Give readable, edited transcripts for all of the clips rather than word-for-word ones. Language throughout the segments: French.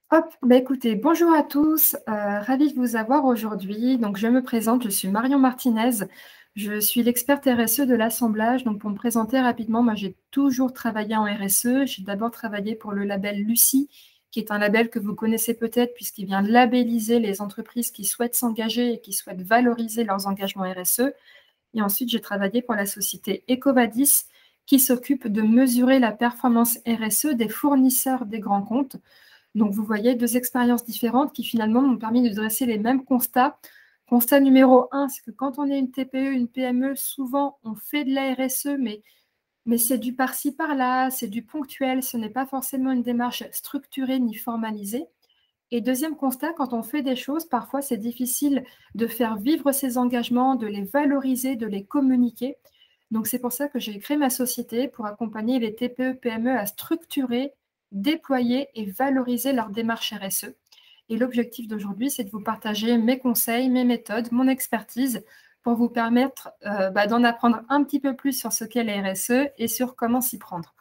Hop, bah écoutez, bonjour à tous, ravie de vous avoir aujourd'hui. Donc je me présente, je suis Marion Martinez, je suis l'experte RSE de l'assemblage. Donc pour me présenter rapidement, moi j'ai toujours travaillé en RSE. J'ai d'abord travaillé pour le label Lucie, qui est un label que vous connaissez peut-être puisqu'il vient labelliser les entreprises qui souhaitent s'engager et qui souhaitent valoriser leurs engagements RSE. Et ensuite, j'ai travaillé pour la société EcoVadis, qui s'occupe de mesurer la performance RSE des fournisseurs des grands comptes. Donc, vous voyez deux expériences différentes qui finalement m'ont permis de dresser les mêmes constats. Constat numéro 1, c'est que quand on est une TPE, une PME, souvent on fait de la RSE, mais c'est du par-ci, par-là, c'est du ponctuel, ce n'est pas forcément une démarche structurée ni formalisée. Et deuxième constat, quand on fait des choses, parfois c'est difficile de faire vivre ces engagements, de les valoriser, de les communiquer. Donc c'est pour ça que j'ai créé ma société pour accompagner les TPE, PME à structurer, déployer et valoriser leur démarche RSE. Et l'objectif d'aujourd'hui, c'est de vous partager mes conseils, mes méthodes, mon expertise pour vous permettre d'en apprendre un petit peu plus sur ce qu'est la RSE et sur comment s'y prendre.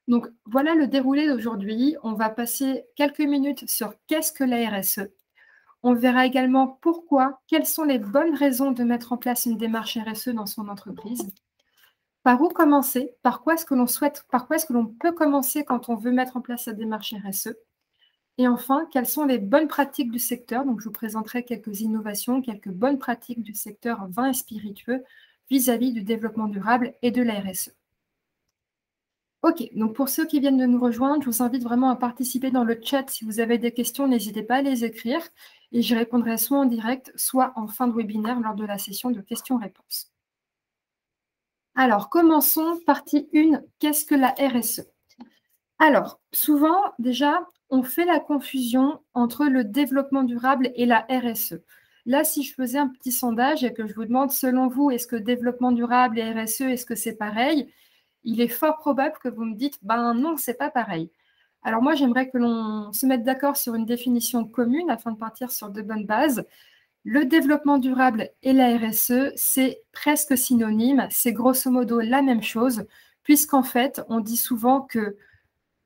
Donc, voilà le déroulé d'aujourd'hui. On va passer quelques minutes sur qu'est-ce que la RSE. On verra également pourquoi, quelles sont les bonnes raisons de mettre en place une démarche RSE dans son entreprise. Par où commencer? Par quoi est-ce que l'on souhaite, par quoi est-ce que l'on peut commencer quand on veut mettre en place sa démarche RSE? Et enfin, quelles sont les bonnes pratiques du secteur? Donc, je vous présenterai quelques innovations, quelques bonnes pratiques du secteur vin et spiritueux vis-à-vis du développement durable et de la RSE. Ok, donc pour ceux qui viennent de nous rejoindre, je vous invite vraiment à participer dans le chat. Si vous avez des questions, n'hésitez pas à les écrire et j'y répondrai soit en direct, soit en fin de webinaire lors de la session de questions-réponses. Alors, commençons. Partie 1, qu'est-ce que la RSE? Alors, souvent, déjà, on fait la confusion entre le développement durable et la RSE. Là, si je faisais un petit sondage et que je vous demande, selon vous, est-ce que développement durable et RSE, est-ce que c'est pareil? Il est fort probable que vous me dites, ben non, c'est pas pareil. Alors moi, j'aimerais que l'on se mette d'accord sur une définition commune afin de partir sur de bonnes bases. Le développement durable et la RSE, c'est presque synonyme, c'est grosso modo la même chose, puisqu'en fait, on dit souvent que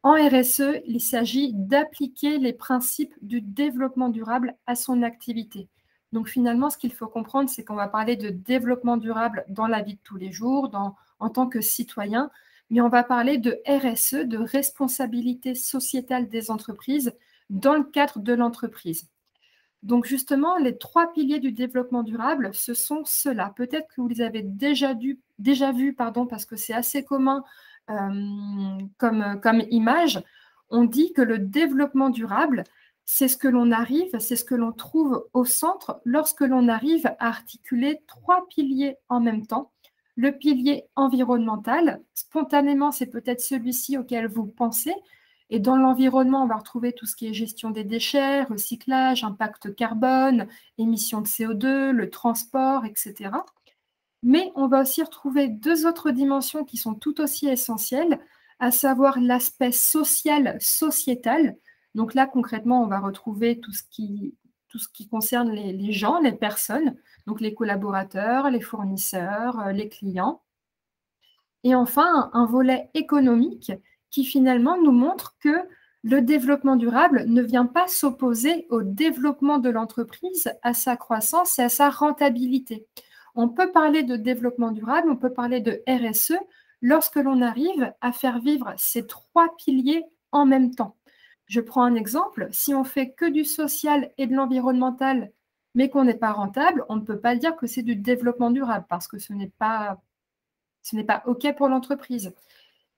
en RSE, il s'agit d'appliquer les principes du développement durable à son activité. Donc finalement, ce qu'il faut comprendre, c'est qu'on va parler de développement durable dans la vie de tous les jours, en tant que citoyen, mais on va parler de RSE, de responsabilité sociétale des entreprises, dans le cadre de l'entreprise. Donc justement, les 3 piliers du développement durable, ce sont ceux-là. Peut-être que vous les avez déjà vus, parce que c'est assez commun comme image. On dit que le développement durable, c'est ce que l'on arrive, c'est ce que l'on trouve au centre lorsque l'on arrive à articuler 3 piliers en même temps. Le pilier environnemental, spontanément, c'est peut-être celui-ci auquel vous pensez. Et dans l'environnement, on va retrouver tout ce qui est gestion des déchets, recyclage, impact carbone, émissions de CO2, le transport, etc. Mais on va aussi retrouver 2 autres dimensions qui sont tout aussi essentielles, à savoir l'aspect social, sociétal. Donc là, concrètement, on va retrouver tout ce qui concerne les gens, les personnes, donc les collaborateurs, les fournisseurs, les clients. Et enfin, un volet économique qui finalement nous montre que le développement durable ne vient pas s'opposer au développement de l'entreprise, à sa croissance et à sa rentabilité. On peut parler de développement durable, on peut parler de RSE lorsque l'on arrive à faire vivre ces 3 piliers en même temps. Je prends un exemple, si on fait que du social et de l'environnemental, mais qu'on n'est pas rentable, on ne peut pas dire que c'est du développement durable parce que ce n'est pas OK pour l'entreprise.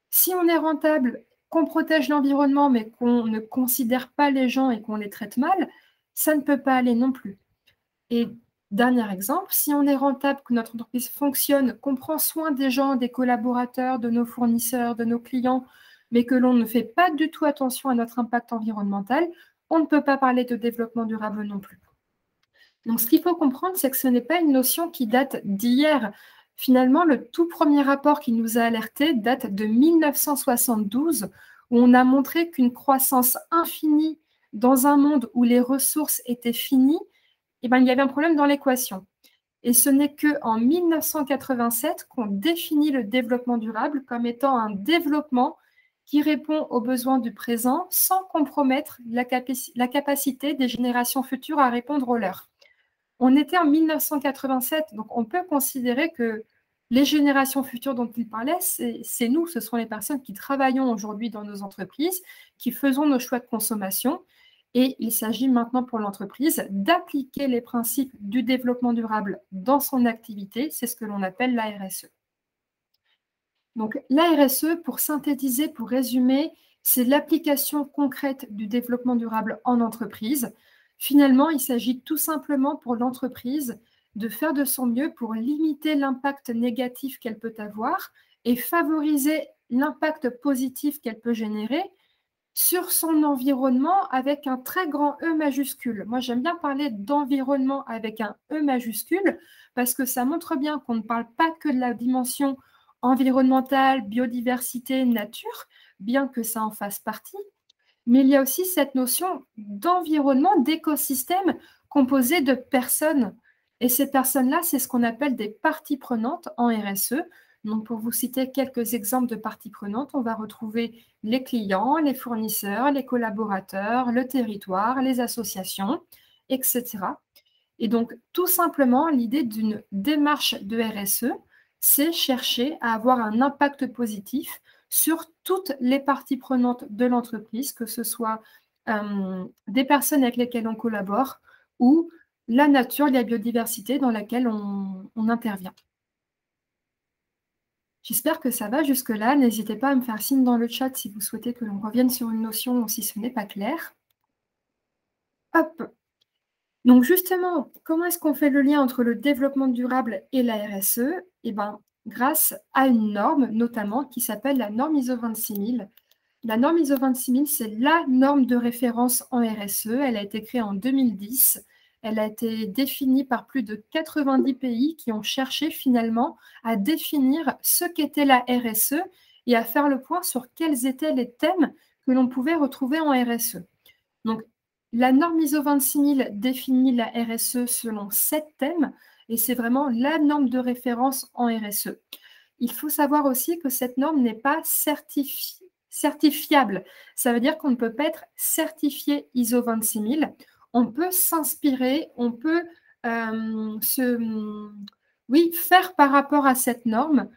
Si on est rentable, qu'on protège l'environnement, mais qu'on ne considère pas les gens et qu'on les traite mal, ça ne peut pas aller non plus. Et dernier exemple, si on est rentable, que notre entreprise fonctionne, qu'on prend soin des gens, des collaborateurs, de nos fournisseurs, de nos clients, mais que l'on ne fait pas du tout attention à notre impact environnemental, on ne peut pas parler de développement durable non plus. Donc, ce qu'il faut comprendre, c'est que ce n'est pas une notion qui date d'hier. Finalement, le tout premier rapport qui nous a alertés date de 1972, où on a montré qu'une croissance infinie dans un monde où les ressources étaient finies, il y avait un problème dans l'équation. Et ce n'est qu'en 1987 qu'on définit le développement durable comme étant un développement qui répond aux besoins du présent sans compromettre la capacité des générations futures à répondre aux leurs. On était en 1987, donc on peut considérer que les générations futures dont il parlait, c'est nous, ce sont les personnes qui travaillons aujourd'hui dans nos entreprises, qui faisons nos choix de consommation. Et il s'agit maintenant pour l'entreprise d'appliquer les principes du développement durable dans son activité. C'est ce que l'on appelle la RSE. Donc la RSE, pour synthétiser, pour résumer, c'est l'application concrète du développement durable en entreprise. Finalement, il s'agit tout simplement pour l'entreprise de faire de son mieux pour limiter l'impact négatif qu'elle peut avoir et favoriser l'impact positif qu'elle peut générer sur son environnement avec un très grand E majuscule. Moi, j'aime bien parler d'environnement avec un E majuscule parce que ça montre bien qu'on ne parle pas que de la dimension environnementale, biodiversité, nature, bien que ça en fasse partie, mais il y a aussi cette notion d'environnement, d'écosystème composé de personnes. Et ces personnes-là, c'est ce qu'on appelle des parties prenantes en RSE. Donc, pour vous citer quelques exemples de parties prenantes, on va retrouver les clients, les fournisseurs, les collaborateurs, le territoire, les associations, etc. Et donc, tout simplement, l'idée d'une démarche de RSE, c'est chercher à avoir un impact positif sur toutes les parties prenantes de l'entreprise, que ce soit des personnes avec lesquelles on collabore ou la nature, la biodiversité dans laquelle on intervient. J'espère que ça va jusque-là. N'hésitez pas à me faire signe dans le chat si vous souhaitez que l'on revienne sur une notion ou si ce n'est pas clair. Hop. Donc justement, comment est-ce qu'on fait le lien entre le développement durable et la RSE? Eh bien, grâce à une norme notamment qui s'appelle la norme ISO 26000. La norme ISO 26000, c'est la norme de référence en RSE. Elle a été créée en 2010. Elle a été définie par plus de 90 pays qui ont cherché finalement à définir ce qu'était la RSE et à faire le point sur quels étaient les thèmes que l'on pouvait retrouver en RSE. Donc, la norme ISO 26000 définit la RSE selon 7 thèmes et c'est vraiment la norme de référence en RSE. Il faut savoir aussi que cette norme n'est pas certifiable. Ça veut dire qu'on ne peut pas être certifié ISO 26000. On peut s'inspirer, on peut faire par rapport à cette norme,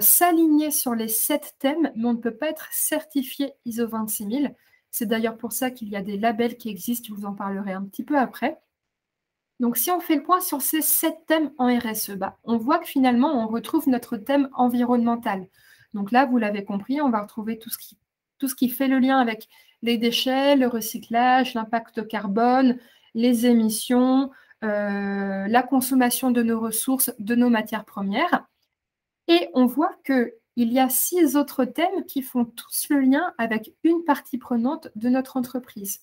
s'aligner sur les 7 thèmes, mais on ne peut pas être certifié ISO 26000. C'est d'ailleurs pour ça qu'il y a des labels qui existent, je vous en parlerai un petit peu après. Donc, si on fait le point sur ces 7 thèmes en RSE, on voit que finalement, on retrouve notre thème environnemental. Donc là, vous l'avez compris, on va retrouver tout ce qui fait le lien avec les déchets, le recyclage, l'impact carbone, les émissions, la consommation de nos ressources, de nos matières premières. Et on voit qu'il y a 6 autres thèmes qui font tous le lien avec une partie prenante de notre entreprise.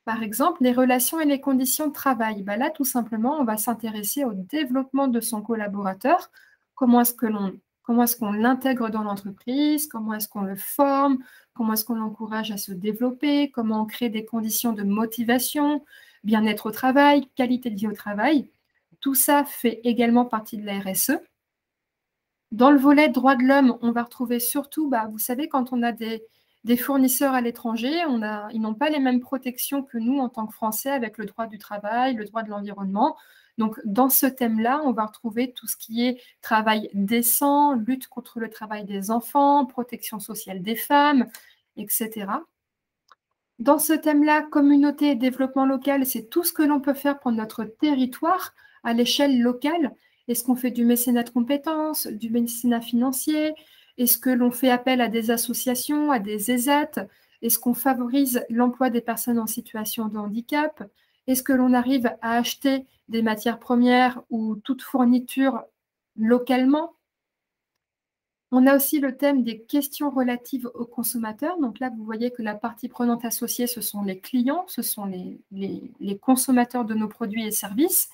Par exemple, les relations et les conditions de travail. Là, tout simplement, on va s'intéresser au développement de son collaborateur. Comment est-ce qu'on l'intègre dans l'entreprise? Comment est-ce qu'on le forme? Comment est-ce qu'on l'encourage à se développer? Comment on crée des conditions de motivation, bien-être au travail, qualité de vie au travail? Tout ça fait également partie de la RSE. Dans le volet droits de l'homme, on va retrouver surtout, vous savez, quand on a des fournisseurs à l'étranger, ils n'ont pas les mêmes protections que nous en tant que Français avec le droit du travail, le droit de l'environnement. Donc, dans ce thème-là, on va retrouver tout ce qui est travail décent, lutte contre le travail des enfants, protection sociale des femmes, etc. Dans ce thème-là, communauté et développement local, c'est tout ce que l'on peut faire pour notre territoire à l'échelle locale. Est-ce qu'on fait du mécénat de compétences, du mécénat financier? Est-ce que l'on fait appel à des associations, à des ESAT? Est-ce qu'on favorise l'emploi des personnes en situation de handicap? Est-ce que l'on arrive à acheter des matières premières ou toute fourniture localement? On a aussi le thème des questions relatives aux consommateurs. Donc là, vous voyez que la partie prenante associée, ce sont les clients, ce sont les consommateurs de nos produits et services.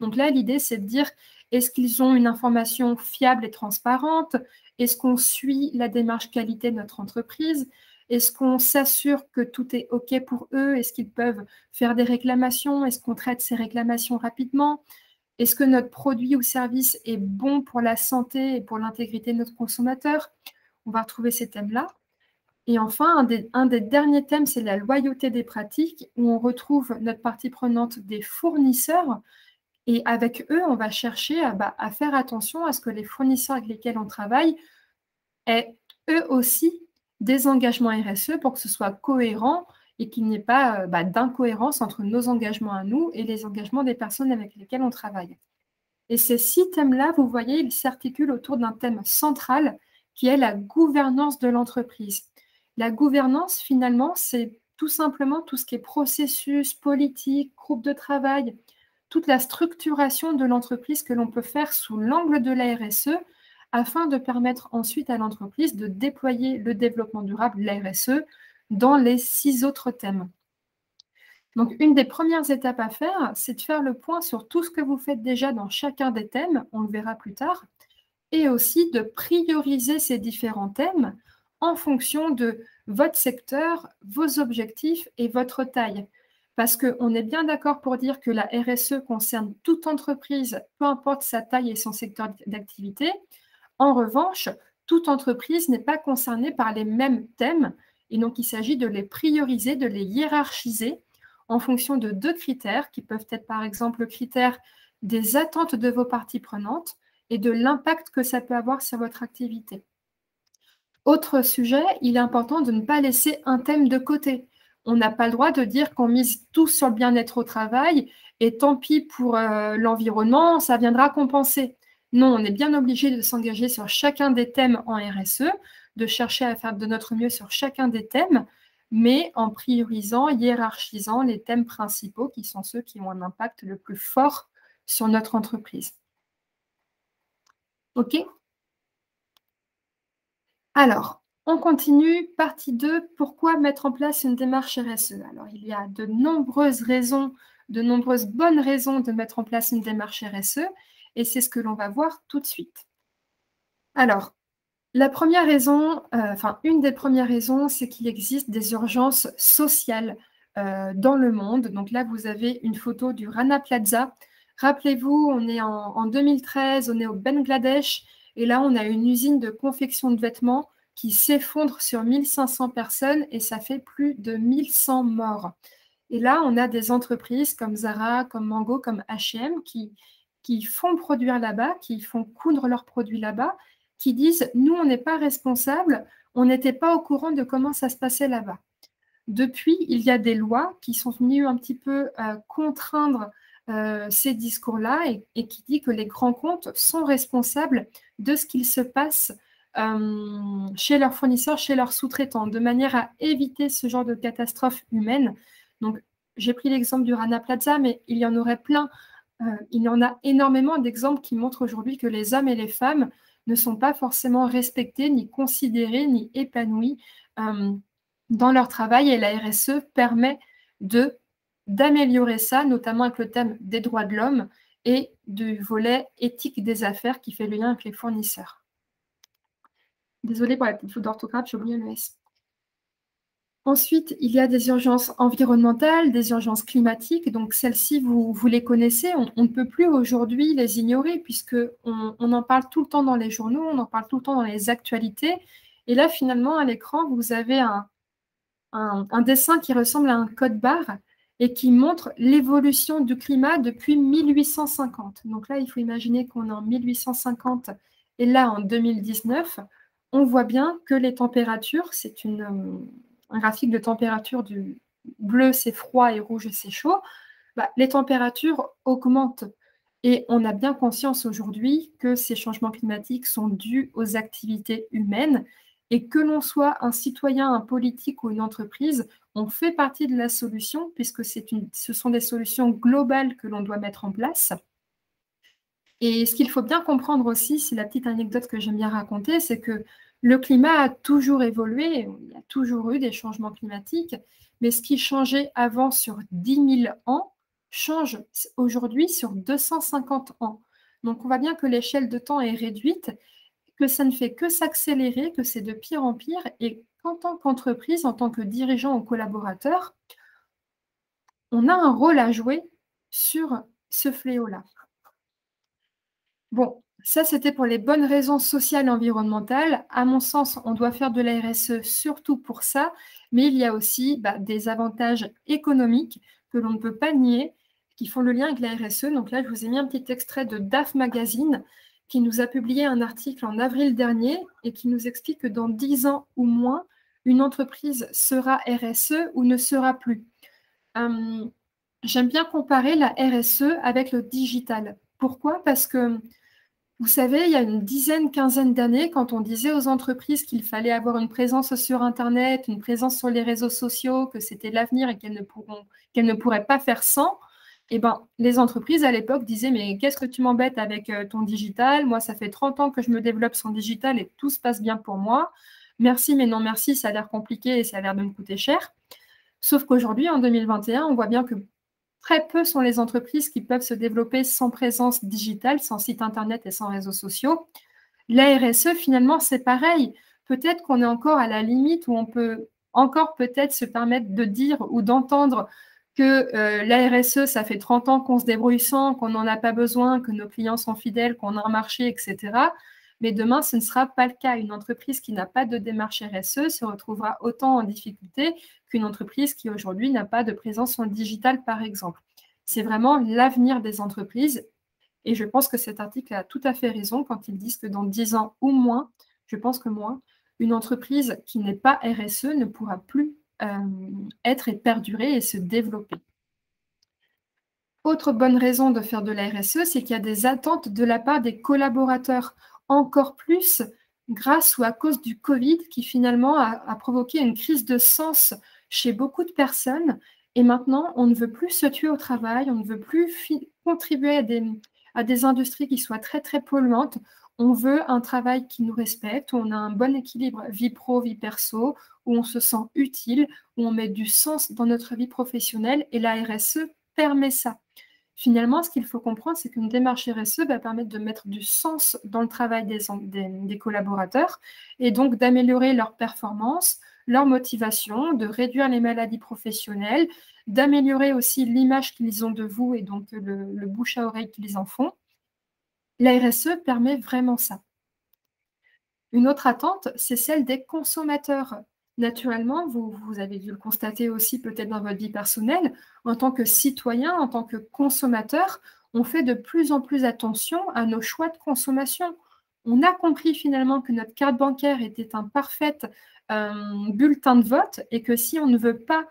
Donc là, l'idée, c'est de dire, est-ce qu'ils ont une information fiable et transparente? Est-ce qu'on suit la démarche qualité de notre entreprise? Est-ce qu'on s'assure que tout est OK pour eux? Est-ce qu'ils peuvent faire des réclamations? Est-ce qu'on traite ces réclamations rapidement? Est-ce que notre produit ou service est bon pour la santé et pour l'intégrité de notre consommateur? On va retrouver ces thèmes-là. Et enfin, un des derniers thèmes, c'est la loyauté des pratiques, où on retrouve notre partie prenante des fournisseurs. Et avec eux, on va chercher à faire attention à ce que les fournisseurs avec lesquels on travaille aient eux aussi des engagements RSE pour que ce soit cohérent et qu'il n'y ait pas d'incohérence entre nos engagements à nous et les engagements des personnes avec lesquelles on travaille. Et ces 6 thèmes-là, vous voyez, ils s'articulent autour d'un thème central qui est la gouvernance de l'entreprise. La gouvernance, finalement, c'est tout simplement tout ce qui est processus, politique, groupe de travail, toute la structuration de l'entreprise que l'on peut faire sous l'angle de la RSE afin de permettre ensuite à l'entreprise de déployer le développement durable, la RSE, dans les 6 autres thèmes. Donc, une des premières étapes à faire, c'est de faire le point sur tout ce que vous faites déjà dans chacun des thèmes, on le verra plus tard, et aussi de prioriser ces différents thèmes en fonction de votre secteur, vos objectifs et votre taille. Parce qu'on est bien d'accord pour dire que la RSE concerne toute entreprise, peu importe sa taille et son secteur d'activité. En revanche, toute entreprise n'est pas concernée par les mêmes thèmes, et donc il s'agit de les prioriser, de les hiérarchiser en fonction de 2 critères qui peuvent être par exemple le critère des attentes de vos parties prenantes et de l'impact que ça peut avoir sur votre activité. Autre sujet, il est important de ne pas laisser un thème de côté. On n'a pas le droit de dire qu'on mise tout sur le bien-être au travail et tant pis pour l'environnement, ça viendra compenser. Non, on est bien obligé de s'engager sur chacun des thèmes en RSE, de chercher à faire de notre mieux sur chacun des thèmes, mais en priorisant, hiérarchisant les thèmes principaux qui sont ceux qui ont un impact le plus fort sur notre entreprise. OK ? Alors, on continue, partie 2, pourquoi mettre en place une démarche RSE? Alors, il y a de nombreuses raisons, de nombreuses bonnes raisons de mettre en place une démarche RSE, et c'est ce que l'on va voir tout de suite. Alors, la première raison, une des premières raisons, c'est qu'il existe des urgences sociales dans le monde. Donc là, vous avez une photo du Rana Plaza. Rappelez-vous, on est en 2013, on est au Bangladesh, et là, on a une usine de confection de vêtements qui s'effondre sur 1500 personnes et ça fait plus de 1100 morts. Et là, on a des entreprises comme Zara, comme Mango, comme H&M qui font produire là-bas, qui font coudre leurs produits là-bas, qui disent « nous, on n'est pas responsables, on n'était pas au courant de comment ça se passait là-bas ». Depuis, il y a des lois qui sont venues un petit peu contraindre ces discours-là et qui dit que les grands comptes sont responsables de ce qu'il se passe chez leurs fournisseurs, chez leurs sous-traitants, de manière à éviter ce genre de catastrophe humaine. Donc, j'ai pris l'exemple du Rana Plaza, mais il y en aurait plein. Il y en a énormément d'exemples qui montrent aujourd'hui que les hommes et les femmes ne sont pas forcément respectés, ni considérés, ni épanouis dans leur travail. Et la RSE permet d'améliorer ça, notamment avec le thème des droits de l'homme et du volet éthique des affaires qui fait le lien avec les fournisseurs. Désolée pour la petite faute d'orthographe, j'ai oublié le S. Ensuite, il y a des urgences environnementales, des urgences climatiques. Donc, celles-ci, vous les connaissez. On ne peut plus aujourd'hui les ignorer puisqu'on en parle tout le temps dans les journaux, on en parle tout le temps dans les actualités. Et là, finalement, à l'écran, vous avez un dessin qui ressemble à un code barre et qui montre l'évolution du climat depuis 1850. Donc là, il faut imaginer qu'on est en 1850 et là, en 2019, on voit bien que les températures, c'est un graphique de température du bleu, c'est froid, et rouge, c'est chaud. Les températures augmentent. Et on a bien conscience aujourd'hui que ces changements climatiques sont dus aux activités humaines et que l'on soit un citoyen, un politique ou une entreprise, on fait partie de la solution puisque ce sont des solutions globales que l'on doit mettre en place. Et ce qu'il faut bien comprendre aussi, c'est la petite anecdote que j'aime bien raconter, c'est que le climat a toujours évolué, il y a toujours eu des changements climatiques, mais ce qui changeait avant sur 10 000 ans change aujourd'hui sur 250 ans. Donc on voit bien que l'échelle de temps est réduite, que ça ne fait que s'accélérer, que c'est de pire en pire, et qu'en tant qu'entreprise, en tant que dirigeant ou collaborateur, on a un rôle à jouer sur ce fléau-là. Bon, Ça, c'était pour les bonnes raisons sociales et environnementales. À mon sens, on doit faire de la RSE surtout pour ça, mais il y a aussi des avantages économiques que l'on ne peut pas nier, qui font le lien avec la RSE. Donc là, je vous ai mis un petit extrait de DAF Magazine qui nous a publié un article en avril dernier et qui nous explique que dans 10 ans ou moins, une entreprise sera RSE ou ne sera plus. J'aime bien comparer la RSE avec le digital. Pourquoi? Parce que vous savez, il y a une dizaine, quinzaine d'années, quand on disait aux entreprises qu'il fallait avoir une présence sur Internet, une présence sur les réseaux sociaux, que c'était l'avenir et qu'elles ne pourraient pas faire sans, eh ben, les entreprises à l'époque disaient, mais qu'est-ce que tu m'embêtes avec ton digital? Moi, ça fait 30 ans que je me développe sans digital et tout se passe bien pour moi. Merci, mais non merci, ça a l'air compliqué et ça a l'air de me coûter cher. Sauf qu'aujourd'hui, en 2021, on voit bien que très peu sont les entreprises qui peuvent se développer sans présence digitale, sans site internet et sans réseaux sociaux. La RSE, finalement, c'est pareil. Peut-être qu'on est encore à la limite où on peut encore peut-être se permettre de dire ou d'entendre que la RSE, ça fait 30 ans qu'on se débrouille sans, qu'on n'en a pas besoin, que nos clients sont fidèles, qu'on a un marché, etc. Mais demain, ce ne sera pas le cas. Une entreprise qui n'a pas de démarche RSE se retrouvera autant en difficulté qu'une entreprise qui aujourd'hui n'a pas de présence en digital, par exemple. C'est vraiment l'avenir des entreprises. Et je pense que cet article a tout à fait raison quand ils disent que dans 10 ans ou moins, je pense que moins, une entreprise qui n'est pas RSE ne pourra plus être et perdurer et se développer. Autre bonne raison de faire de la RSE, c'est qu'il y a des attentes de la part des collaborateurs, encore plus grâce ou à cause du Covid, qui finalement a provoqué une crise de sens chez beaucoup de personnes. Et maintenant, on ne veut plus se tuer au travail, on ne veut plus contribuer à des industries qui soient très, très polluantes. On veut un travail qui nous respecte, où on a un bon équilibre vie pro, vie perso, où on se sent utile, où on met du sens dans notre vie professionnelle. Et la RSE permet ça. Finalement, ce qu'il faut comprendre, c'est qu'une démarche RSE va permettre de mettre du sens dans le travail des collaborateurs et donc d'améliorer leur performance, leur motivation, de réduire les maladies professionnelles, d'améliorer aussi l'image qu'ils ont de vous et donc le bouche à oreille qu'ils en font. La RSE permet vraiment ça. Une autre attente, c'est celle des consommateurs. Naturellement, vous avez dû le constater aussi peut-être dans votre vie personnelle, en tant que citoyen, en tant que consommateur, on fait de plus en plus attention à nos choix de consommation. On a compris finalement que notre carte bancaire était un parfait bulletin de vote et que si on ne veut pas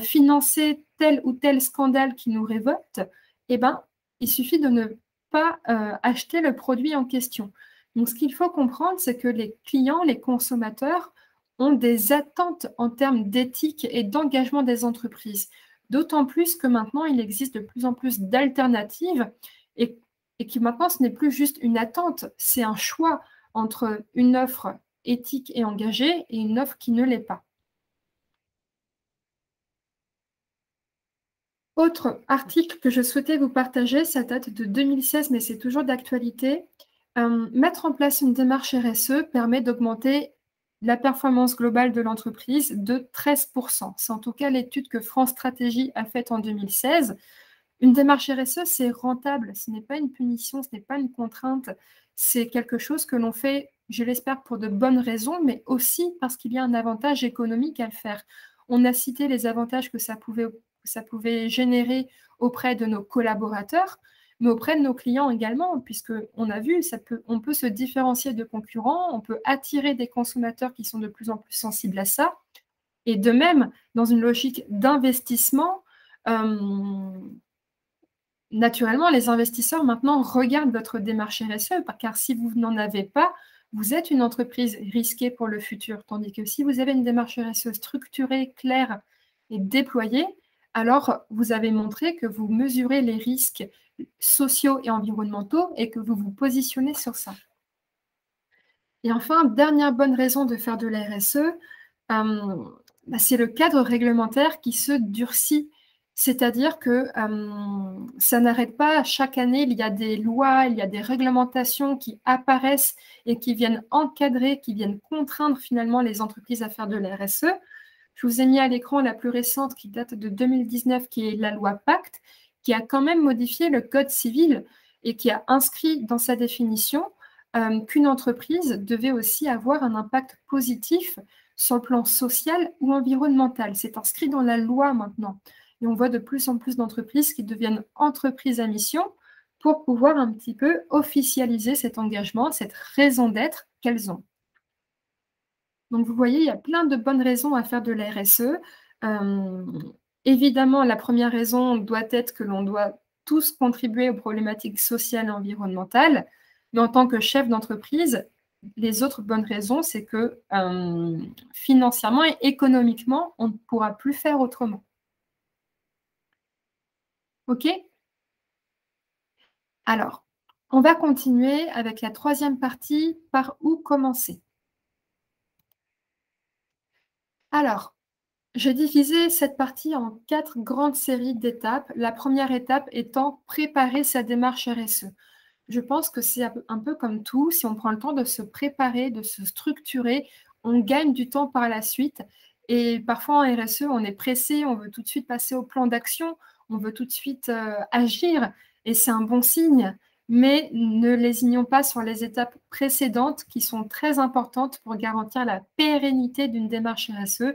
financer tel ou tel scandale qui nous révolte, eh ben, il suffit de ne pas acheter le produit en question. Donc, ce qu'il faut comprendre, c'est que les clients, les consommateurs ont des attentes en termes d'éthique et d'engagement des entreprises. D'autant plus que maintenant, il existe de plus en plus d'alternatives et que maintenant, ce n'est plus juste une attente, c'est un choix entre une offre éthique et engagée et une offre qui ne l'est pas. Autre article que je souhaitais vous partager, ça date de 2016, mais c'est toujours d'actualité. Mettre en place une démarche RSE permet d'augmenter la performance globale de l'entreprise de 13%. C'est en tout cas l'étude que France Stratégie a faite en 2016. Une démarche RSE, c'est rentable, ce n'est pas une punition, ce n'est pas une contrainte, c'est quelque chose que l'on fait, je l'espère, pour de bonnes raisons, mais aussi parce qu'il y a un avantage économique à le faire. On a cité les avantages que ça pouvait générer auprès de nos collaborateurs, mais auprès de nos clients également, puisqu'on a vu, on peut se différencier de concurrents, on peut attirer des consommateurs qui sont de plus en plus sensibles à ça. Et de même, dans une logique d'investissement, naturellement, les investisseurs maintenant regardent votre démarche RSE, car si vous n'en avez pas, vous êtes une entreprise risquée pour le futur. Tandis que si vous avez une démarche RSE structurée, claire et déployée, alors vous avez montré que vous mesurez les risques sociaux et environnementaux et que vous vous positionnez sur ça. Et enfin, dernière bonne raison de faire de la RSE, c'est le cadre réglementaire qui se durcit. C'est-à-dire que ça n'arrête pas. Chaque année, il y a des lois, il y a des réglementations qui apparaissent et qui viennent encadrer, qui viennent contraindre finalement les entreprises à faire de la RSE. Je vous ai mis à l'écran la plus récente qui date de 2019, qui est la loi Pacte, qui a quand même modifié le code civil. et qui a inscrit dans sa définition qu'une entreprise devait aussi avoir un impact positif sur le plan social ou environnemental. C'est inscrit dans la loi maintenant. Et on voit de plus en plus d'entreprises qui deviennent entreprises à mission pour pouvoir un petit peu officialiser cet engagement, cette raison d'être qu'elles ont. Donc, vous voyez, il y a plein de bonnes raisons à faire de la RSE. Évidemment, la première raison doit être que l'on doit tous contribuer aux problématiques sociales et environnementales. Mais en tant que chef d'entreprise, les autres bonnes raisons, c'est que financièrement et économiquement, on ne pourra plus faire autrement. OK? Alors, on va continuer avec la troisième partie, par où commencer? Alors, j'ai divisé cette partie en 4 grandes séries d'étapes. La première étape étant préparer sa démarche RSE. Je pense que c'est un peu comme tout, si on prend le temps de se préparer, de se structurer, on gagne du temps par la suite. Et parfois en RSE, on est pressé, on veut tout de suite passer au plan d'action, on veut tout de suite agir, et c'est un bon signe. Mais ne lésignons pas sur les étapes précédentes qui sont très importantes pour garantir la pérennité d'une démarche RSE.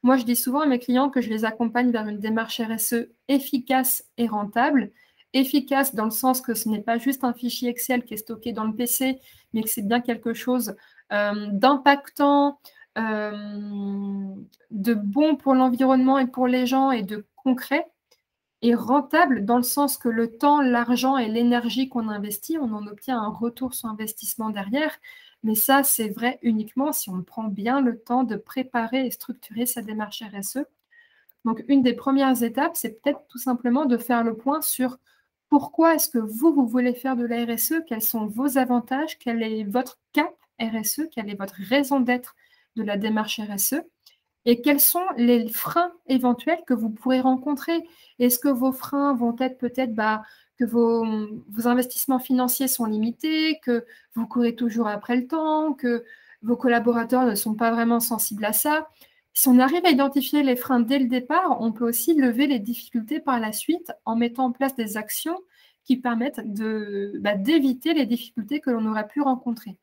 Moi, je dis souvent à mes clients que je les accompagne vers une démarche RSE efficace et rentable. Efficace dans le sens que ce n'est pas juste un fichier Excel qui est stocké dans le PC, mais que c'est bien quelque chose d'impactant, de bon pour l'environnement et pour les gens et de concret. Et rentable dans le sens que le temps, l'argent et l'énergie qu'on investit, on en obtient un retour sur investissement derrière. Mais ça, c'est vrai uniquement si on prend bien le temps de préparer et structurer sa démarche RSE. Donc, une des premières étapes, c'est peut-être tout simplement de faire le point sur pourquoi est-ce que vous voulez faire de la RSE, quels sont vos avantages, quel est votre cap RSE, quelle est votre raison d'être de la démarche RSE, et quels sont les freins éventuels que vous pourrez rencontrer. Est-ce que vos freins vont être peut-être que vos investissements financiers sont limités, que vous courez toujours après le temps, que vos collaborateurs ne sont pas vraiment sensibles à ça? Si on arrive à identifier les freins dès le départ, on peut aussi lever les difficultés par la suite en mettant en place des actions qui permettent d'éviter les difficultés que l'on aurait pu rencontrer.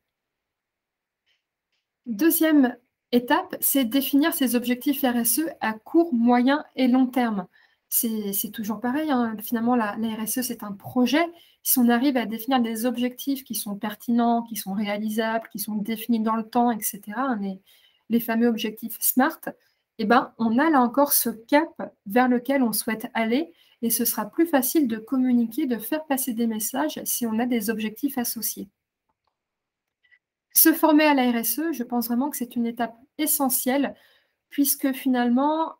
Deuxième étape, c'est définir ses objectifs RSE à court, moyen et long terme. C'est toujours pareil, hein. Finalement, la RSE, c'est un projet. Si on arrive à définir des objectifs qui sont pertinents, qui sont réalisables, qui sont définis dans le temps, etc., hein, les fameux objectifs SMART, eh ben, on a là encore ce cap vers lequel on souhaite aller et ce sera plus facile de communiquer, de faire passer des messages si on a des objectifs associés. Se former à la RSE, je pense vraiment que c'est une étape essentielle puisque finalement,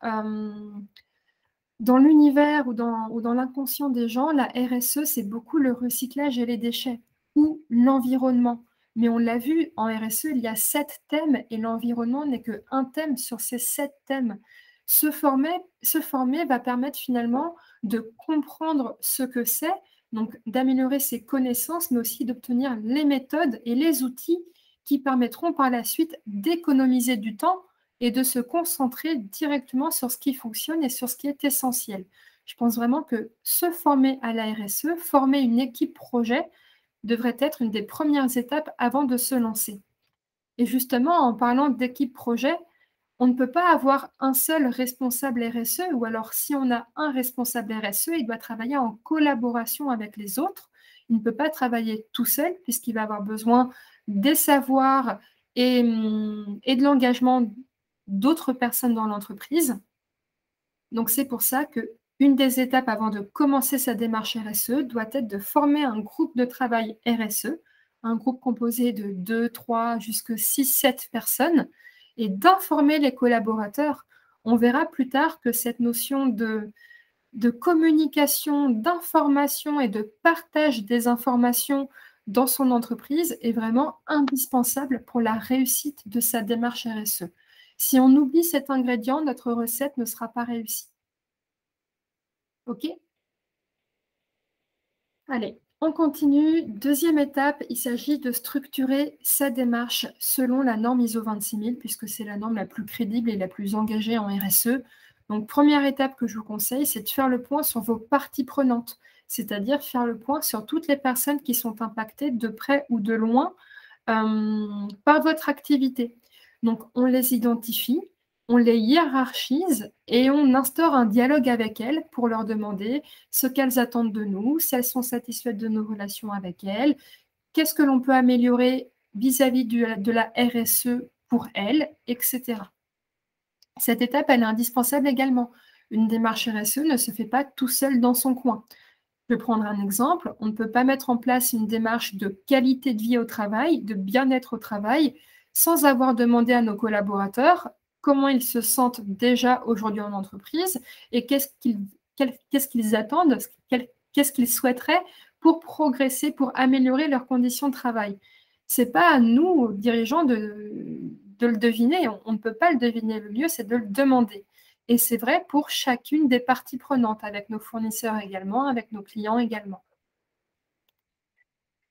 dans l'univers ou dans l'inconscient des gens, la RSE, c'est beaucoup le recyclage et les déchets ou l'environnement. Mais on l'a vu, en RSE, il y a 7 thèmes et l'environnement n'est qu'un thème sur ces 7 thèmes. Se former va permettre finalement de comprendre ce que c'est, donc d'améliorer ses connaissances, mais aussi d'obtenir les méthodes et les outils qui permettront par la suite d'économiser du temps et de se concentrer directement sur ce qui fonctionne et sur ce qui est essentiel. Je pense vraiment que se former à la RSE, former une équipe projet, devrait être une des premières étapes avant de se lancer. Et justement, en parlant d'équipe projet, on ne peut pas avoir un seul responsable RSE, ou alors si on a un responsable RSE, il doit travailler en collaboration avec les autres. Il ne peut pas travailler tout seul, puisqu'il va avoir besoin des savoirs et de l'engagement d'autres personnes dans l'entreprise. Donc, c'est pour ça qu'une des étapes avant de commencer sa démarche RSE doit être de former un groupe de travail RSE, un groupe composé de 2, 3, jusqu'à 6, 7 personnes, et d'informer les collaborateurs. On verra plus tard que cette notion de communication, d'information et de partage des informations dans son entreprise est vraiment indispensable pour la réussite de sa démarche RSE. Si on oublie cet ingrédient, notre recette ne sera pas réussie. OK? Allez, on continue. Deuxième étape, il s'agit de structurer sa démarche selon la norme ISO 26000, puisque c'est la norme la plus crédible et la plus engagée en RSE. Donc, première étape que je vous conseille, c'est de faire le point sur vos parties prenantes. c'est-à-dire faire le point sur toutes les personnes qui sont impactées de près ou de loin par votre activité. Donc, on les identifie, on les hiérarchise et on instaure un dialogue avec elles pour leur demander ce qu'elles attendent de nous, si elles sont satisfaites de nos relations avec elles, qu'est-ce que l'on peut améliorer vis-à-vis de la RSE pour elles, etc. Cette étape, elle est indispensable également. Une démarche RSE ne se fait pas tout seul dans son coin. Je vais prendre un exemple. On ne peut pas mettre en place une démarche de qualité de vie au travail, de bien-être au travail, sans avoir demandé à nos collaborateurs comment ils se sentent déjà aujourd'hui en entreprise et qu'est-ce qu'ils attendent, qu'est-ce qu'ils souhaiteraient pour progresser, pour améliorer leurs conditions de travail. Ce n'est pas à nous, dirigeants, de le deviner. On ne peut pas le deviner. Le mieux, c'est de le demander. Et c'est vrai pour chacune des parties prenantes, avec nos fournisseurs également, avec nos clients également.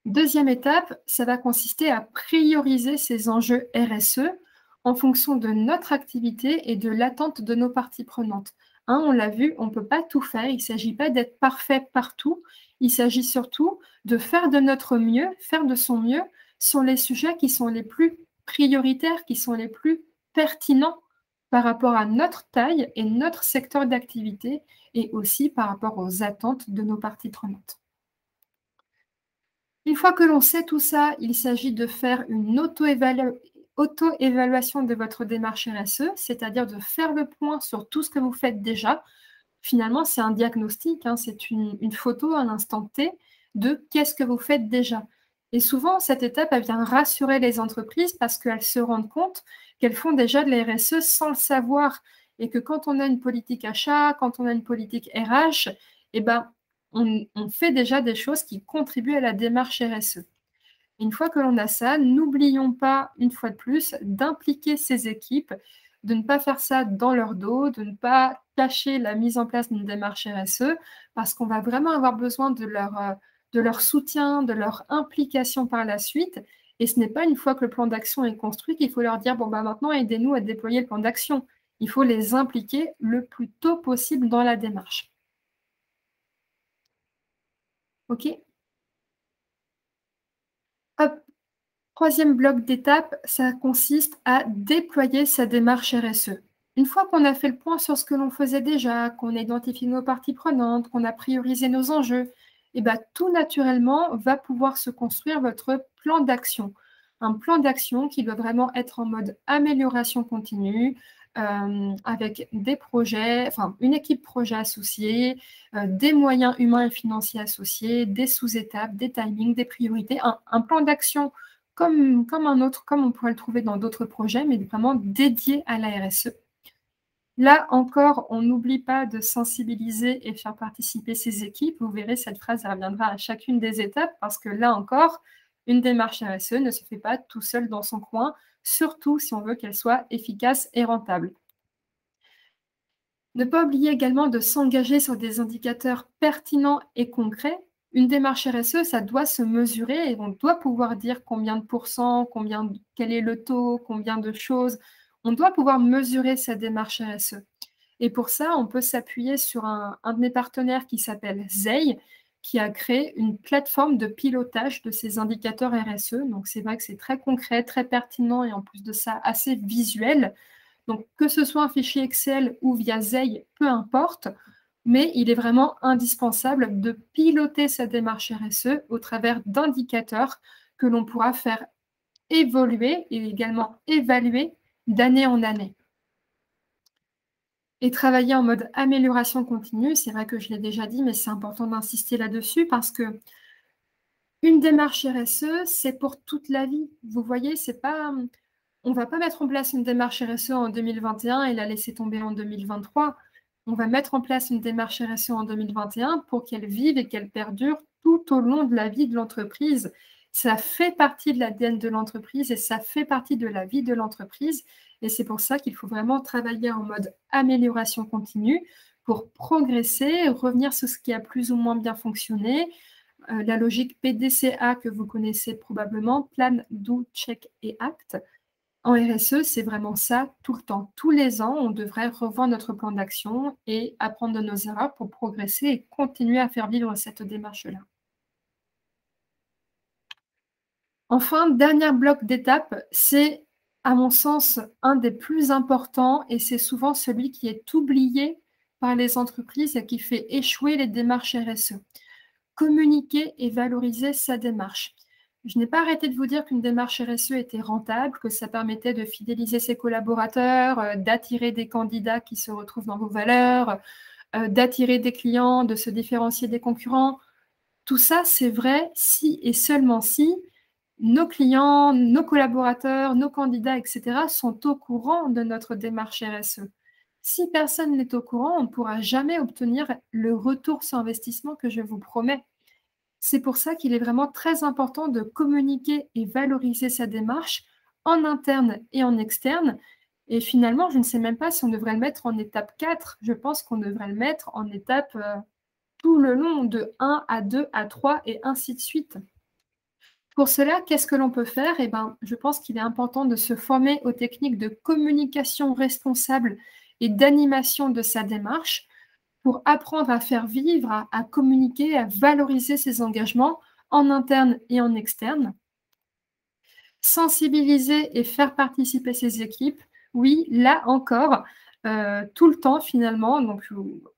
Deuxième étape, ça va consister à prioriser ces enjeux RSE en fonction de notre activité et de l'attente de nos parties prenantes. Hein, on l'a vu, on ne peut pas tout faire, il ne s'agit pas d'être parfait partout, il s'agit surtout de faire de notre mieux, faire de son mieux sur les sujets qui sont les plus prioritaires, qui sont les plus pertinents par rapport à notre taille et notre secteur d'activité et aussi par rapport aux attentes de nos parties prenantes. Une fois que l'on sait tout ça, il s'agit de faire une auto-évaluation de votre démarche RSE, c'est-à-dire de faire le point sur tout ce que vous faites déjà. Finalement, c'est un diagnostic, hein, c'est une photo à l'instant T de qu'est-ce que vous faites déjà. Et souvent, cette étape, elle vient rassurer les entreprises parce qu'elles se rendent compte qu'elles font déjà de la RSE sans le savoir et que quand on a une politique achat, quand on a une politique RH, eh ben, on fait déjà des choses qui contribuent à la démarche RSE. Une fois que l'on a ça, n'oublions pas, une fois de plus, d'impliquer ces équipes, de ne pas faire ça dans leur dos, de ne pas cacher la mise en place d'une démarche RSE, parce qu'on va vraiment avoir besoin de leur soutien, de leur implication par la suite. Et ce n'est pas une fois que le plan d'action est construit qu'il faut leur dire, bon, bah, maintenant, aidez-nous à déployer le plan d'action. Il faut les impliquer le plus tôt possible dans la démarche. OK? Hop. Troisième bloc d'étapes, ça consiste à déployer sa démarche RSE. Une fois qu'on a fait le point sur ce que l'on faisait déjà, qu'on a identifié nos parties prenantes, qu'on a priorisé nos enjeux, et ben, tout naturellement va pouvoir se construire votre plan d'action. Un plan d'action qui doit vraiment être en mode amélioration continue, avec des projets, enfin une équipe projet associée, des moyens humains et financiers associés, des sous-étapes, des timings, des priorités, un plan d'action comme un autre, comme on pourrait le trouver dans d'autres projets, mais vraiment dédié à la RSE. Là encore, on n'oublie pas de sensibiliser et faire participer ces équipes. Vous verrez, cette phrase reviendra à chacune des étapes parce que là encore, une démarche RSE ne se fait pas tout seul dans son coin, surtout si on veut qu'elle soit efficace et rentable. Ne pas oublier également de s'engager sur des indicateurs pertinents et concrets. Une démarche RSE, ça doit se mesurer et on doit pouvoir dire combien de pourcents, quel est le taux, combien de choses. On doit pouvoir mesurer sa démarche RSE. Et pour ça, on peut s'appuyer sur un de mes partenaires qui s'appelle ZEI, qui a créé une plateforme de pilotage de ces indicateurs RSE. Donc, c'est vrai que c'est très concret, très pertinent et en plus de ça, assez visuel. Donc, que ce soit un fichier Excel ou via ZEI, peu importe, mais il est vraiment indispensable de piloter sa démarche RSE au travers d'indicateurs que l'on pourra faire évoluer et également évaluer d'année en année. Et travailler en mode amélioration continue, c'est vrai que je l'ai déjà dit, mais c'est important d'insister là-dessus parce que une démarche RSE, c'est pour toute la vie. Vous voyez, c'est pas, on ne va pas mettre en place une démarche RSE en 2021 et la laisser tomber en 2023. On va mettre en place une démarche RSE en 2021 pour qu'elle vive et qu'elle perdure tout au long de la vie de l'entreprise. Ça fait partie de l'ADN de l'entreprise et ça fait partie de la vie de l'entreprise. Et c'est pour ça qu'il faut vraiment travailler en mode amélioration continue pour progresser, revenir sur ce qui a plus ou moins bien fonctionné. La logique PDCA que vous connaissez probablement, Plan, Do, Check et Act. En RSE, c'est vraiment ça tout le temps. Tous les ans, on devrait revoir notre plan d'action et apprendre de nos erreurs pour progresser et continuer à faire vivre cette démarche-là. Enfin, dernier bloc d'étapes, c'est, à mon sens, un des plus importants et c'est souvent celui qui est oublié par les entreprises et qui fait échouer les démarches RSE. Communiquer et valoriser sa démarche. Je n'ai pas arrêté de vous dire qu'une démarche RSE était rentable, que ça permettait de fidéliser ses collaborateurs, d'attirer des candidats qui se retrouvent dans vos valeurs, d'attirer des clients, de se différencier des concurrents. Tout ça, c'est vrai si et seulement si nos clients, nos collaborateurs, nos candidats, etc., sont au courant de notre démarche RSE. Si personne n'est au courant, on ne pourra jamais obtenir le retour sur investissement que je vous promets. C'est pour ça qu'il est vraiment très important de communiquer et valoriser sa démarche en interne et en externe. Et finalement, je ne sais même pas si on devrait le mettre en étape 4. Je pense qu'on devrait le mettre en étape tout le long de 1 à 2 à 3 et ainsi de suite. Pour cela, qu'est-ce que l'on peut faire? Eh ben, je pense qu'il est important de se former aux techniques de communication responsable et d'animation de sa démarche pour apprendre à faire vivre, à communiquer, à valoriser ses engagements en interne et en externe. Sensibiliser et faire participer ses équipes, oui, là encore, tout le temps finalement. Donc,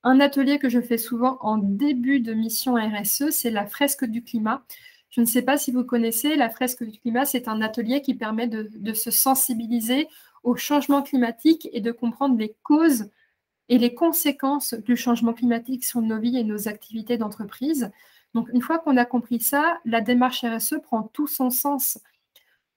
un atelier que je fais souvent en début de mission RSE, c'est la fresque du climat. Je ne sais pas si vous connaissez, la fresque du climat, c'est un atelier qui permet de se sensibiliser au changement climatique et de comprendre les causes et les conséquences du changement climatique sur nos vies et nos activités d'entreprise. Donc, une fois qu'on a compris ça, la démarche RSE prend tout son sens.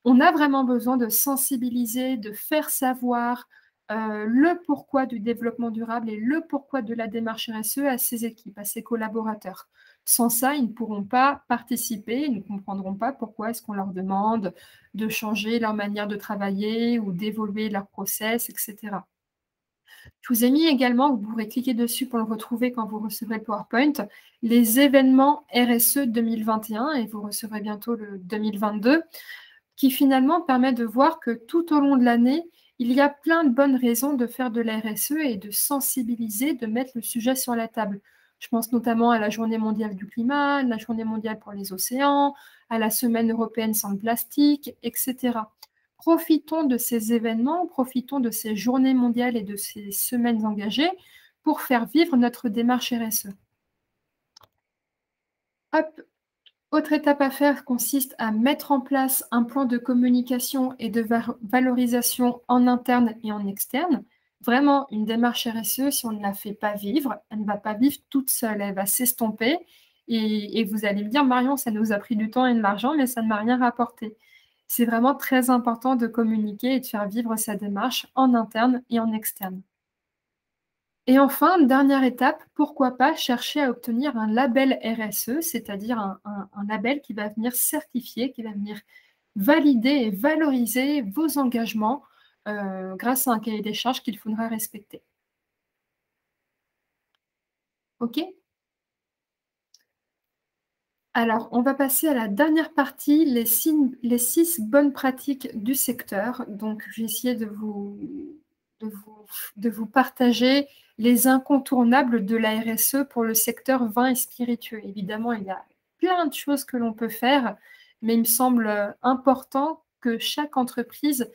On a vraiment besoin de sensibiliser, de faire savoir le pourquoi du développement durable et le pourquoi de la démarche RSE à ses équipes, à ses collaborateurs. Sans ça, ils ne pourront pas participer, ils ne comprendront pas pourquoi est-ce qu'on leur demande de changer leur manière de travailler ou d'évoluer leur process, etc. Je vous ai mis également, vous pourrez cliquer dessus pour le retrouver quand vous recevrez le PowerPoint, les événements RSE 2021 et vous recevrez bientôt le 2022 qui finalement permet de voir que tout au long de l'année, il y a plein de bonnes raisons de faire de la RSE et de sensibiliser, de mettre le sujet sur la table. Je pense notamment à la Journée mondiale du climat, la Journée mondiale pour les océans, à la Semaine européenne sans le plastique, etc. Profitons de ces événements, profitons de ces journées mondiales et de ces semaines engagées pour faire vivre notre démarche RSE. Hop, autre étape à faire consiste à mettre en place un plan de communication et de valorisation en interne et en externe. Vraiment, une démarche RSE, si on ne la fait pas vivre, elle ne va pas vivre toute seule, elle va s'estomper. Et vous allez me dire, Marion, ça nous a pris du temps et de l'argent, mais ça ne m'a rien rapporté. C'est vraiment très important de communiquer et de faire vivre sa démarche en interne et en externe. Et enfin, dernière étape, pourquoi pas chercher à obtenir un label RSE, c'est-à-dire un label qui va venir certifier, qui va venir valider et valoriser vos engagements grâce à un cahier des charges qu'il faudra respecter. OK? Alors, on va passer à la dernière partie, les 6 bonnes pratiques du secteur. Donc, j'ai essayé de vous, de vous partager les incontournables de la RSE pour le secteur vin et spiritueux. Évidemment, il y a plein de choses que l'on peut faire, mais il me semble important que chaque entreprise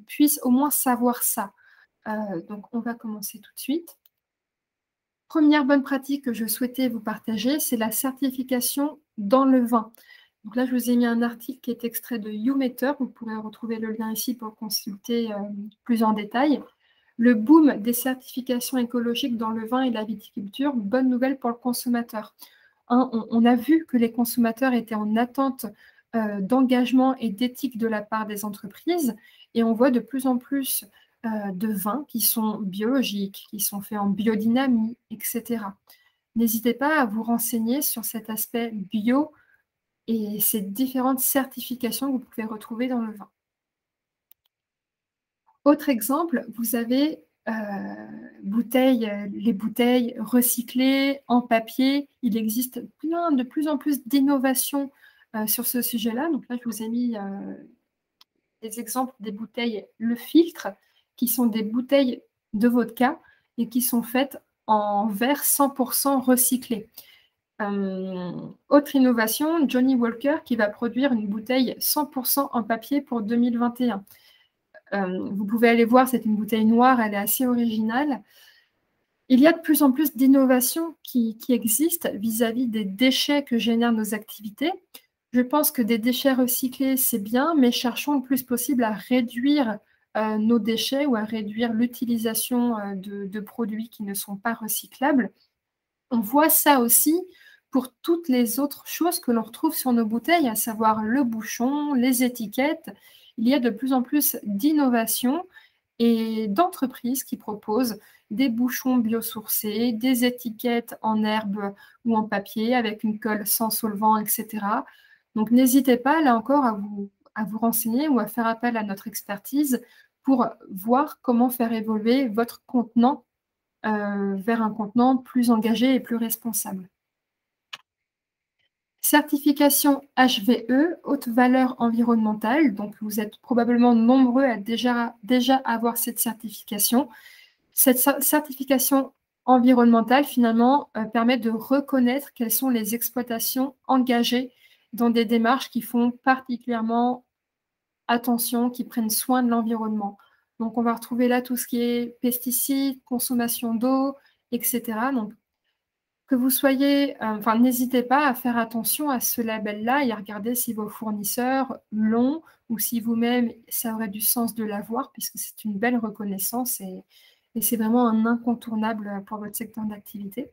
puisse au moins savoir ça. Donc, on va commencer tout de suite. Première bonne pratique que je souhaitais vous partager, c'est la certification dans le vin. Donc là, je vous ai mis un article qui est extrait de YouMeter. Vous pourrez retrouver le lien ici pour consulter plus en détail. Le boom des certifications écologiques dans le vin et la viticulture, bonne nouvelle pour le consommateur. On a vu que les consommateurs étaient en attente d'engagement et d'éthique de la part des entreprises et on voit de plus en plus de vins qui sont biologiques, qui sont faits en biodynamie, etc. N'hésitez pas à vous renseigner sur cet aspect bio et ces différentes certifications que vous pouvez retrouver dans le vin. Autre exemple, vous avez les bouteilles recyclées en papier. Il existe de plus en plus d'innovations sur ce sujet-là. Donc là, je vous ai mis des exemples des bouteilles Le Filtre, qui sont des bouteilles de vodka et qui sont faites en verre 100% recyclé. Autre innovation, Johnny Walker qui va produire une bouteille 100% en papier pour 2021. Vous pouvez aller voir, c'est une bouteille noire, elle est assez originale. Il y a de plus en plus d'innovations qui existent vis-à-vis des déchets que génèrent nos activités. Je pense que des déchets recyclés, c'est bien, mais cherchons le plus possible à réduire nos déchets ou à réduire l'utilisation de produits qui ne sont pas recyclables. On voit ça aussi pour toutes les autres choses que l'on retrouve sur nos bouteilles, à savoir le bouchon, les étiquettes. Il y a de plus en plus d'innovations et d'entreprises qui proposent des bouchons biosourcés, des étiquettes en herbe ou en papier avec une colle sans solvant, etc. Donc n'hésitez pas, là encore, à vous renseigner ou à faire appel à notre expertise pour voir comment faire évoluer votre contenant vers un contenant plus engagé et plus responsable. Certification HVE, haute valeur environnementale. Donc, vous êtes probablement nombreux à déjà avoir cette certification. Cette certification environnementale, finalement, permet de reconnaître quelles sont les exploitations engagées dans des démarches qui font particulièrement attention, qui prennent soin de l'environnement. Donc, on va retrouver là tout ce qui est pesticides, consommation d'eau, etc. Donc, que vous soyez, n'hésitez pas à faire attention à ce label-là et à regarder si vos fournisseurs l'ont ou si vous-même, ça aurait du sens de l'avoir, puisque c'est une belle reconnaissance et c'est vraiment un incontournable pour votre secteur d'activité.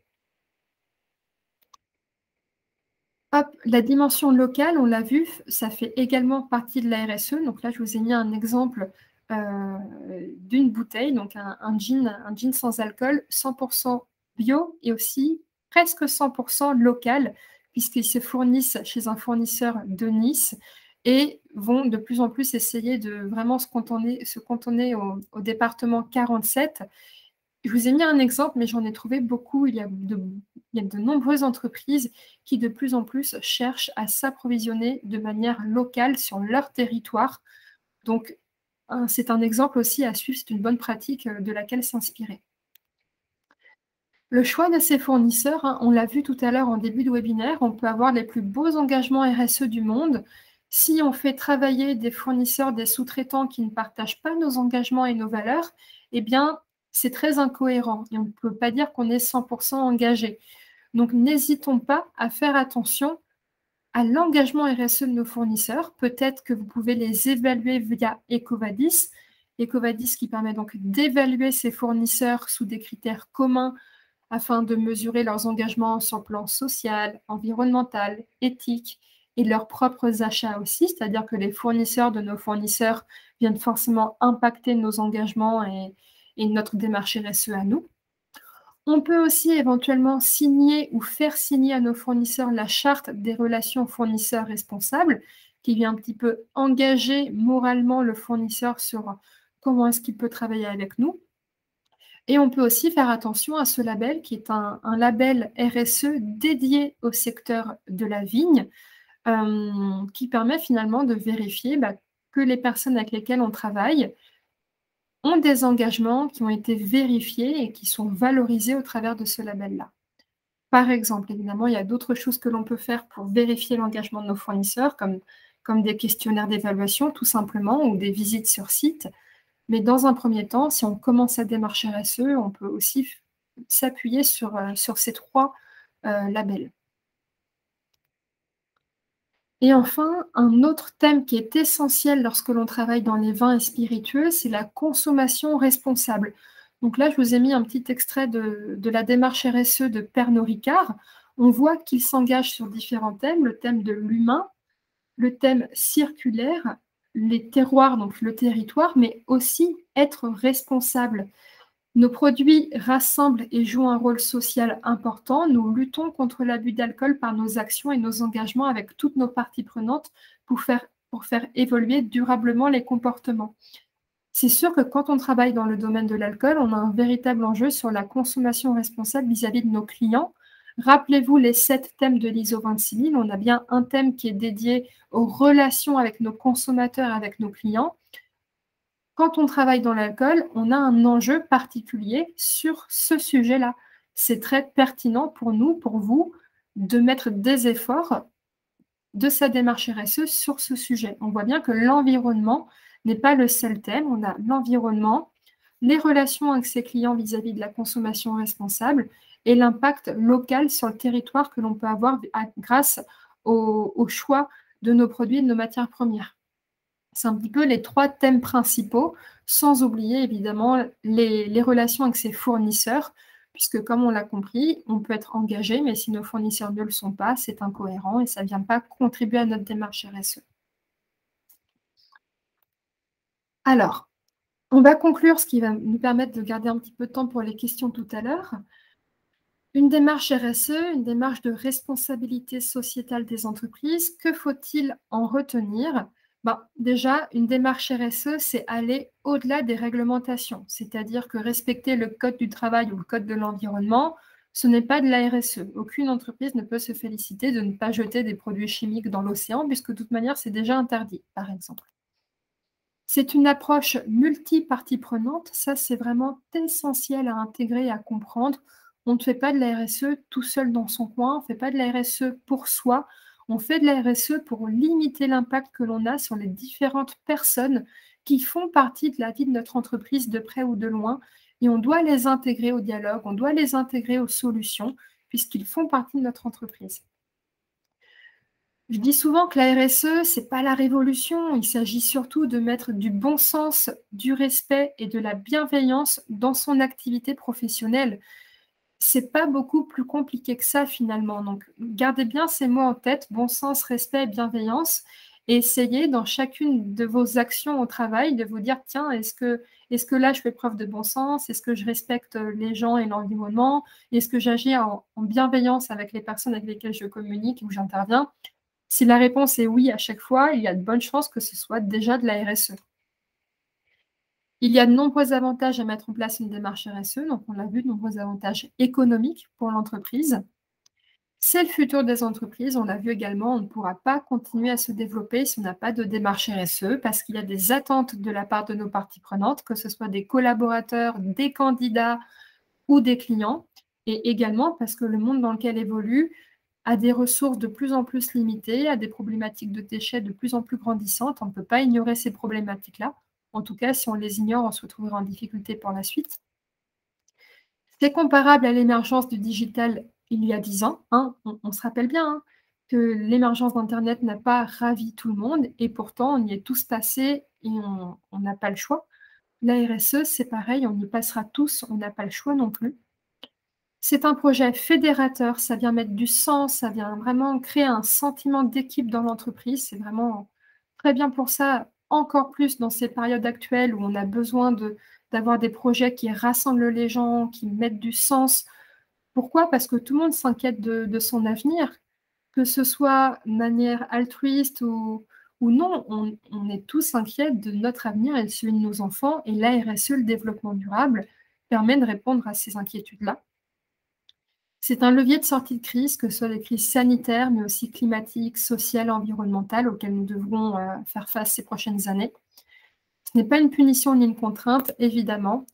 Hop, la dimension locale, on l'a vu, ça fait également partie de la RSE. Donc là, je vous ai mis un exemple d'une bouteille, donc un gin sans alcool, 100% bio et aussi presque 100% local, puisqu'ils se fournissent chez un fournisseur de Nice et vont de plus en plus essayer de vraiment se cantonner au département 47. Je vous ai mis un exemple, mais j'en ai trouvé beaucoup. Il y a de nombreuses entreprises qui de plus en plus cherchent à s'approvisionner de manière locale sur leur territoire. Donc, c'est un exemple aussi à suivre, c'est une bonne pratique de laquelle s'inspirer. Le choix de ces fournisseurs, on l'a vu tout à l'heure en début de webinaire, on peut avoir les plus beaux engagements RSE du monde. Si on fait travailler des fournisseurs, des sous-traitants qui ne partagent pas nos engagements et nos valeurs, eh bien, c'est très incohérent et on ne peut pas dire qu'on est 100% engagé. Donc, n'hésitons pas à faire attention à l'engagement RSE de nos fournisseurs. Peut-être que vous pouvez les évaluer via EcoVadis. EcoVadis qui permet donc d'évaluer ces fournisseurs sous des critères communs afin de mesurer leurs engagements sur le plan social, environnemental, éthique et leurs propres achats aussi, c'est-à-dire que les fournisseurs de nos fournisseurs viennent forcément impacter nos engagements et notre démarche RSE à nous. On peut aussi éventuellement signer ou faire signer à nos fournisseurs la charte des relations fournisseurs responsables, qui vient un petit peu engager moralement le fournisseur sur comment est-ce qu'il peut travailler avec nous. Et on peut aussi faire attention à ce label qui est un label RSE dédié au secteur de la vigne, qui permet finalement de vérifier que les personnes avec lesquelles on travaille ont des engagements qui ont été vérifiés et qui sont valorisés au travers de ce label-là. Par exemple, évidemment, il y a d'autres choses que l'on peut faire pour vérifier l'engagement de nos fournisseurs, comme des questionnaires d'évaluation tout simplement, ou des visites sur site. Mais dans un premier temps, si on commence à démarcher RSE, on peut aussi s'appuyer sur ces trois labels. Et enfin, un autre thème qui est essentiel lorsque l'on travaille dans les vins et spiritueux, c'est la consommation responsable. Donc là, je vous ai mis un petit extrait de la démarche RSE de Pernod Ricard. On voit qu'il s'engage sur différents thèmes, le thème de l'humain, le thème circulaire, les terroirs, donc le territoire, mais aussi être responsable. Nos produits rassemblent et jouent un rôle social important. Nous luttons contre l'abus d'alcool par nos actions et nos engagements avec toutes nos parties prenantes pour faire évoluer durablement les comportements. C'est sûr que quand on travaille dans le domaine de l'alcool, on a un véritable enjeu sur la consommation responsable vis-à-vis de nos clients, Rappelez-vous les 7 thèmes de l'ISO 26000. On a bien un thème qui est dédié aux relations avec nos consommateurs, avec nos clients. Quand on travaille dans l'alcool, on a un enjeu particulier sur ce sujet-là. C'est très pertinent pour nous, pour vous, de mettre des efforts de sa démarche RSE sur ce sujet. On voit bien que l'environnement n'est pas le seul thème. On a l'environnement, les relations avec ses clients vis-à-vis de la consommation responsable et l'impact local sur le territoire que l'on peut avoir grâce au choix de nos produits et de nos matières premières. C'est un petit peu les 3 thèmes principaux, sans oublier évidemment les relations avec ses fournisseurs, puisque comme on l'a compris, on peut être engagé, mais si nos fournisseurs ne le sont pas, c'est incohérent et ça ne vient pas contribuer à notre démarche RSE. Alors, on va conclure, ce qui va nous permettre de garder un petit peu de temps pour les questions tout à l'heure. Une démarche RSE, une démarche de responsabilité sociétale des entreprises, que faut-il en retenir? Déjà, une démarche RSE, c'est aller au-delà des réglementations, c'est-à-dire que respecter le code du travail ou le code de l'environnement, ce n'est pas de la RSE. Aucune entreprise ne peut se féliciter de ne pas jeter des produits chimiques dans l'océan, puisque de toute manière, c'est déjà interdit, par exemple. C'est une approche multi-parties prenantes. Ça, c'est vraiment essentiel à intégrer et à comprendre. On ne fait pas de la RSE tout seul dans son coin, on ne fait pas de la RSE pour soi, on fait de la RSE pour limiter l'impact que l'on a sur les différentes personnes qui font partie de la vie de notre entreprise de près ou de loin. Et on doit les intégrer au dialogue, on doit les intégrer aux solutions, puisqu'ils font partie de notre entreprise. Je dis souvent que la RSE, ce n'est pas la révolution. Il s'agit surtout de mettre du bon sens, du respect et de la bienveillance dans son activité professionnelle. Ce n'est pas beaucoup plus compliqué que ça finalement. Donc, gardez bien ces mots en tête, bon sens, respect et bienveillance. Et essayez dans chacune de vos actions au travail de vous dire, tiens, est-ce que là je fais preuve de bon sens? Est-ce que je respecte les gens et l'environnement? Est-ce que j'agis en bienveillance avec les personnes avec lesquelles je communique ou j'interviens? Si la réponse est oui à chaque fois, il y a de bonnes chances que ce soit déjà de la RSE. Il y a de nombreux avantages à mettre en place une démarche RSE, donc on l'a vu, de nombreux avantages économiques pour l'entreprise. C'est le futur des entreprises, on l'a vu également, on ne pourra pas continuer à se développer si on n'a pas de démarche RSE, parce qu'il y a des attentes de la part de nos parties prenantes, que ce soit des collaborateurs, des candidats ou des clients, et également parce que le monde dans lequel évolue a des ressources de plus en plus limitées, a des problématiques de déchets de plus en plus grandissantes. On ne peut pas ignorer ces problématiques-là. En tout cas, si on les ignore, on se retrouvera en difficulté pour la suite. C'est comparable à l'émergence du digital il y a 10 ans. On se rappelle bien que l'émergence d'Internet n'a pas ravi tout le monde et pourtant on y est tous passés et on n'a pas le choix. La RSE, c'est pareil, on y passera tous, on n'a pas le choix non plus. C'est un projet fédérateur, ça vient mettre du sens, ça vient vraiment créer un sentiment d'équipe dans l'entreprise. C'est vraiment très bien pour ça, encore plus dans ces périodes actuelles où on a besoin d'avoir des projets qui rassemblent les gens, qui mettent du sens. Pourquoi? Parce que tout le monde s'inquiète de son avenir, que ce soit de manière altruiste ou non, on est tous inquiets de notre avenir et de celui de nos enfants. Et la RSE, le développement durable, permet de répondre à ces inquiétudes-là. C'est un levier de sortie de crise, que ce soit des crises sanitaires, mais aussi climatiques, sociales, environnementales, auxquelles nous devrons faire face ces prochaines années. Ce n'est pas une punition ni une contrainte, évidemment.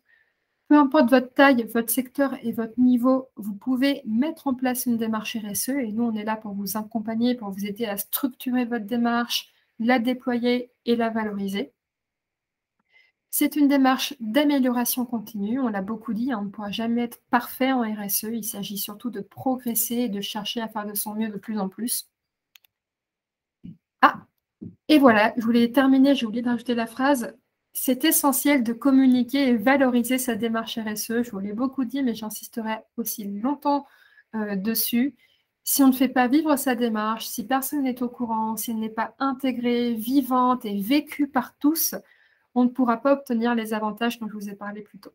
Peu importe votre taille, votre secteur et votre niveau, vous pouvez mettre en place une démarche RSE et nous, on est là pour vous accompagner, pour vous aider à structurer votre démarche, la déployer et la valoriser. C'est une démarche d'amélioration continue, on l'a beaucoup dit, on ne pourra jamais être parfait en RSE, il s'agit surtout de progresser et de chercher à faire de son mieux de plus en plus. Ah, et voilà, je voulais terminer, j'ai oublié de rajouter la phrase, c'est essentiel de communiquer et valoriser sa démarche RSE, je vous l'ai beaucoup dit, mais j'insisterai aussi longtemps dessus. Si on ne fait pas vivre sa démarche, si personne n'est au courant, si elle n'est pas intégrée, vivante et vécue par tous, on ne pourra pas obtenir les avantages dont je vous ai parlé plus tôt.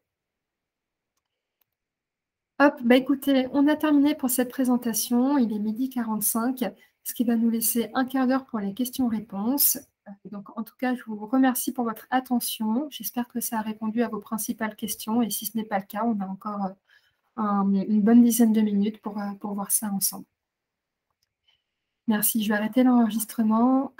Hop, écoutez, on a terminé pour cette présentation. Il est 12h45, ce qui va nous laisser un quart d'heure pour les questions-réponses. Donc, en tout cas, je vous remercie pour votre attention. J'espère que ça a répondu à vos principales questions. Et si ce n'est pas le cas, on a encore une bonne dizaine de minutes pour voir ça ensemble. Merci, je vais arrêter l'enregistrement.